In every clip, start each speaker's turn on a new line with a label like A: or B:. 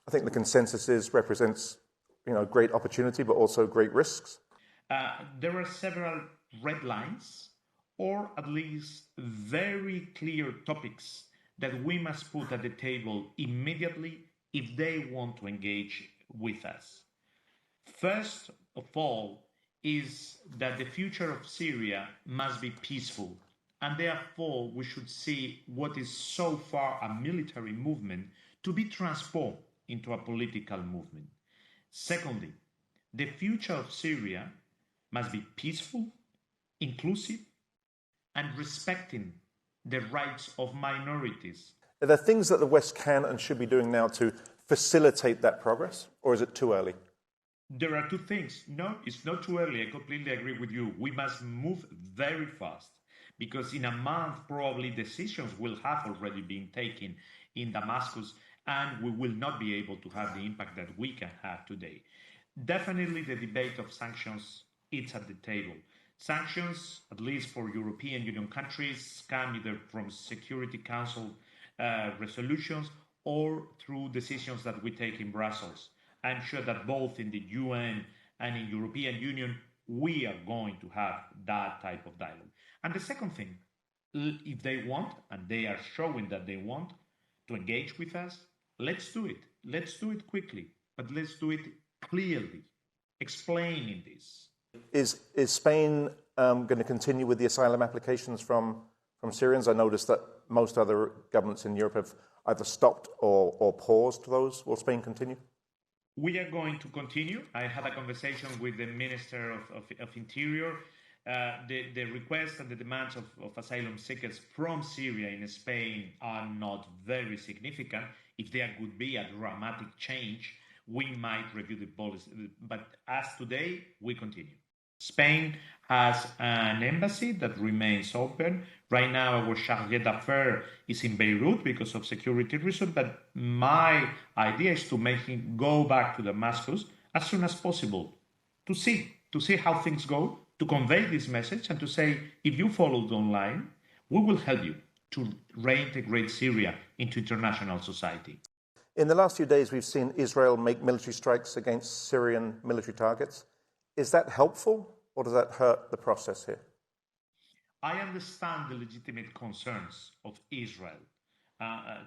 A: I think the consensus represents, great opportunity, but also great risks.
B: There are several red lines, or at least very clear topics that we must put at the table immediately if they want to engage with us. First of all is that the future of Syria must be peaceful, and therefore we should see what is so far a military movement to be transformed into a political movement. Secondly, the future of Syria must be peaceful, inclusive, and respecting the rights of minorities.
A: Are there things that the West can and should be doing now to facilitate that progress, or is it too early?
B: There are two things. No, it's not too early. I completely agree with you. We must move very fast because in a month, probably decisions will have already been taken in Damascus, and we will not be able to have the impact that we can have today. Definitely the debate of sanctions, it's at the table. Sanctions, at least for European Union countries, come either from Security Council resolutions or through decisions that we take in Brussels. I'm sure that both in the UN and in European Union, we are going to have that type of dialogue. And the second thing, if they want, and they are showing that they want to engage with us, let's do it. Let's do it quickly, but let's do it clearly, explaining this.
A: Is Spain going to continue with the asylum applications from Syrians? I noticed that most other governments in Europe have either stopped or paused those. Will Spain continue?
B: We are going to continue. I had a conversation with the Minister of Interior. The requests and the demands of asylum seekers from Syria in Spain are not very significant. If there could be a dramatic change, we might review the policy. But as today, we continue. Spain has an embassy that remains open. Right now, our chargé d'affaires is in Beirut because of security reasons, but my idea is to make him go back to Damascus as soon as possible to see how things go, to convey this message and to say, if you followed online, we will help you to reintegrate Syria into international society.
A: In the last few days, we've seen Israel make military strikes against Syrian military targets. Is that helpful, or does that hurt the process here?
B: I understand the legitimate concerns of Israel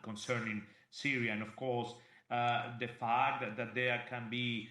B: concerning Syria, and of course, the fact that there can be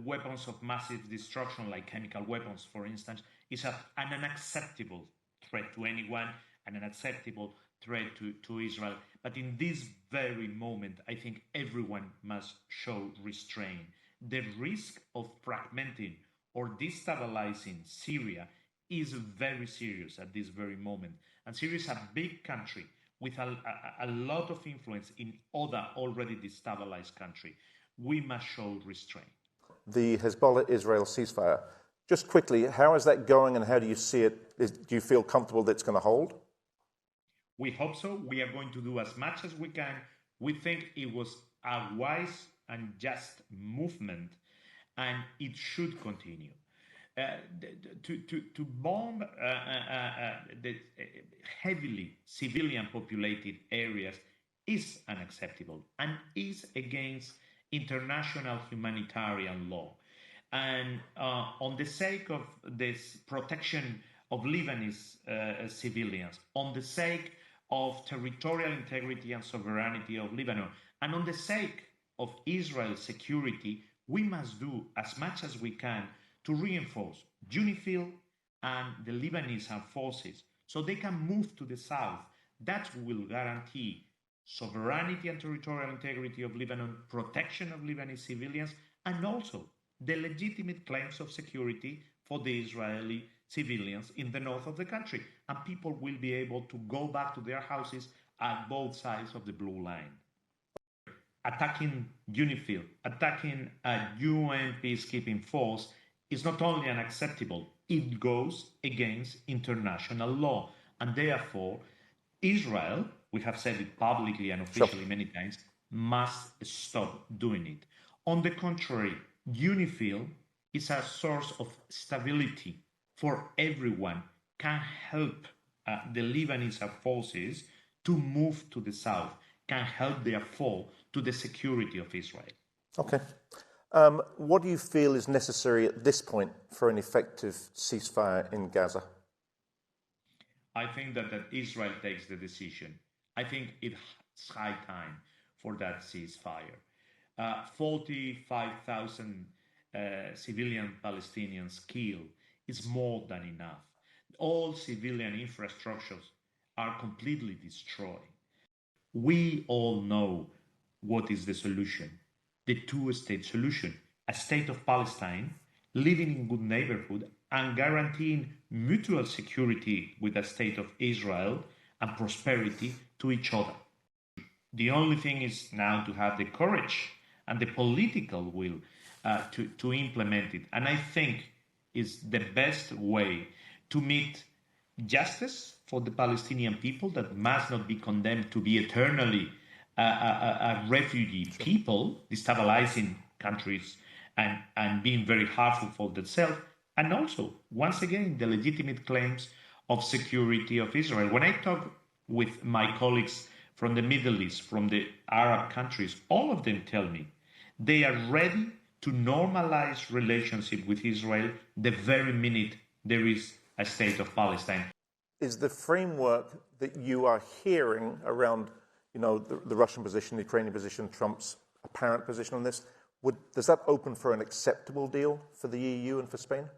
B: weapons of massive destruction, like chemical weapons, for instance, is an unacceptable threat to anyone and an unacceptable threat to Israel. But in this very moment, I think everyone must show restraint. The risk of fragmenting or destabilizing Syria is very serious at this very moment. And Syria is a big country with a lot of influence in other already destabilized countries. We must show restraint.
A: The Hezbollah-Israel ceasefire, just quickly, how is that going and how do you see it? Do you feel comfortable that it's going to hold?
B: We hope so. We are going to do as much as we can. We think it was a wise and just movement, and it should continue. To bomb the heavily civilian populated areas is unacceptable and is against international humanitarian law. And on the sake of this protection of Lebanese civilians, on the sake of territorial integrity and sovereignty of Lebanon, and on the sake of Israel's security, we must do as much as we can to reinforce UNIFIL and the Lebanese armed forces so they can move to the south. That will guarantee sovereignty and territorial integrity of Lebanon, protection of Lebanese civilians, and also the legitimate claims of security for the Israeli civilians in the north of the country. And people will be able to go back to their houses at both sides of the blue line. Attacking UNIFIL, attacking a UN peacekeeping force is not only unacceptable, it goes against international law. And therefore, Israel, we have said it publicly and officially many times, must stop doing it. On the contrary, UNIFIL is a source of stability for everyone, can help the Lebanese forces to move to the south, can help their fall to the security of Israel.
A: Okay. What do you feel is necessary at this point for an effective ceasefire in Gaza?
B: I think that Israel takes the decision. I think it's high time for that ceasefire. 45,000 civilian Palestinians killed is more than enough. All civilian infrastructures are completely destroyed. We all know what is the solution. The two-state solution, a state of Palestine, living in good neighborhood and guaranteeing mutual security with a state of Israel and prosperity to each other. The only thing is now to have the courage and the political will to implement it. And I think is the best way to meet justice for the Palestinian people that must not be condemned to be eternally a refugee people, destabilizing countries and being very harmful for themselves. And also, once again, the legitimate claims of security of Israel. When I talk with my colleagues from the Middle East, from the Arab countries, all of them tell me they are ready to normalize relationship with Israel the very minute there is a state of Palestine.
A: Is the framework that you are hearing around, the Russian position, the Ukrainian position, Trump's apparent position on this, does that open for an acceptable deal for the EU and for Spain?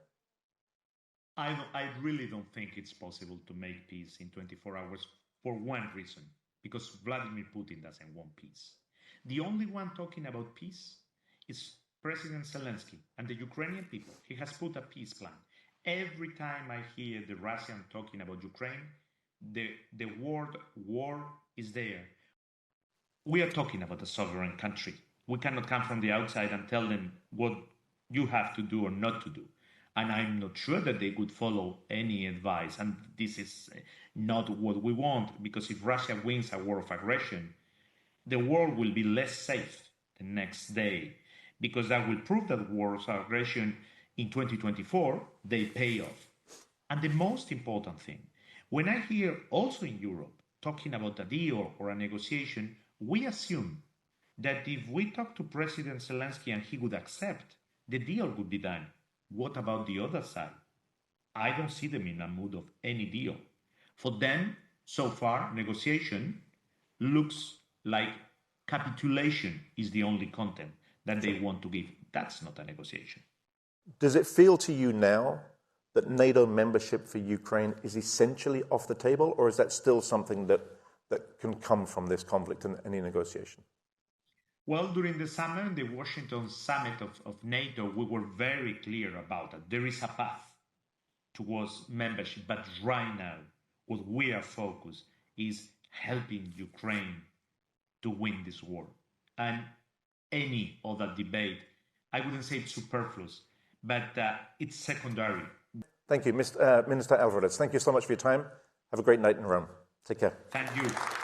B: I really don't think it's possible to make peace in 24 hours for one reason, because Vladimir Putin doesn't want peace. The only one talking about peace is President Zelensky and the Ukrainian people. He has put a peace plan. Every time I hear the Russian talking about Ukraine, the word war is there. We are talking about a sovereign country. We cannot come from the outside and tell them what you have to do or not to do. And I'm not sure that they would follow any advice. And this is not what we want, because if Russia wins a war of aggression, the world will be less safe the next day, because that will prove that wars of aggression in 2024, they pay off. And the most important thing, when I hear also in Europe talking about a deal or a negotiation, we assume that if we talk to President Zelensky and he would accept, the deal would be done. What about the other side? I don't see them in a mood of any deal. For them, so far, negotiation looks like capitulation is the only content that they want to give. That's not a negotiation.
A: Does it feel to you now that NATO membership for Ukraine is essentially off the table, or is that still something that can come from this conflict and any negotiation?
B: Well, during the summer, the Washington summit of NATO, we were very clear about that. There is a path towards membership, but right now, what we are focused is helping Ukraine to win this war. And any other debate, I wouldn't say it's superfluous, but it's secondary.
A: Thank you, Minister Alvarez. Thank you so much for your time. Have a great night in Rome. Take care.
B: Thank you.